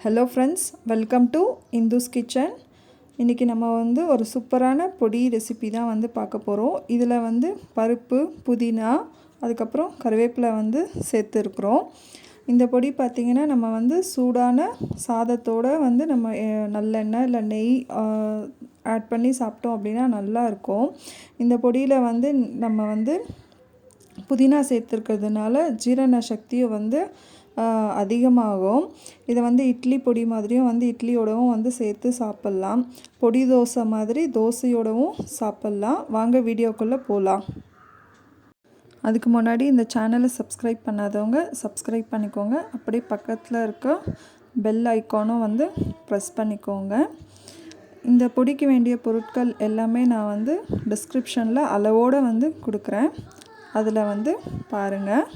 Hello friends, welcome to Indhu's kitchen. இன்றைக்கி நம்ம ஒரு சூப்பரான பொடி ரெசிபி தான் பார்க்க போகிறோம். இதில் பருப்பு, புதினா, அதுக்கப்புறம் கருவேப்பிலை சேர்த்துருக்குறோம். இந்த பொடி பார்த்திங்கன்னா நம்ம சூடான சாதத்தோடு நம்ம நல்லெண்ணெய் இல்லை நெய் ஆட் பண்ணி சாப்பிட்டோம் அப்படின்னா நல்லாயிருக்கும். இந்த பொடியில் நம்ம புதினா சேர்த்துருக்கிறதுனால ஜீரண சக்தியும் அதிகமாகும். இதை இட்லி பொடி மாதிரியும் இட்லியோடவும் சேர்த்து சாப்பிட்லாம். பொடி தோசை மாதிரி தோசையோடவும் சாப்பிட்லாம். வாங்க வீடியோக்குள்ளே போகலாம். அதுக்கு முன்னாடி இந்த சேனலை சப்ஸ்கிரைப் பண்ணாதவங்க சப்ஸ்கிரைப் பண்ணிக்கோங்க. அப்படியே பக்கத்தில் இருக்க பெல் ஐக்கானும் ப்ரெஸ் பண்ணிக்கோங்க. இந்த பொடிக்கு வேண்டிய பொருட்கள் எல்லாமே நான் டிஸ்கிரிப்ஷனில் அளவோடு கொடுக்குறேன். அதில் பாருங்கள்.